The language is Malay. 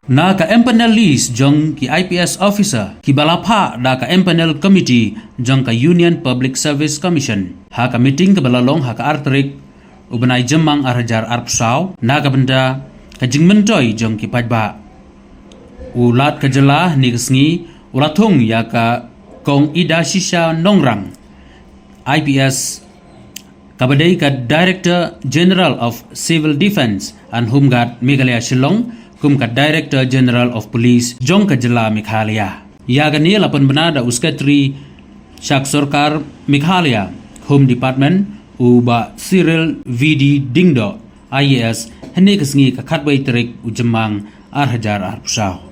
Na ka empanel list jong ki IPS officer ki balapha da ka empanel committee jong ka Union Public Service Commission. Ha ka meeting ka balalong ha ka artrik ubanay jemang arhajar arpsaw na ka benda ka jingmentoy jong ki pajba. Ulat ka jela ni kesngi ulatung ya ka kong ida shisha nongrang. IPS kabadai ka Director General of Civil Defense and Home Guard Meghalaya Shillong kum ka Director General of Police jong ka jela Meghalaya. Ya ka niya lapan benada uskatri Shak Sorkar Meghalaya Home Department uba Cyril VD Dingdo IAS hendak kesngi ka khatbai terik ujemang arhajar arpsaw.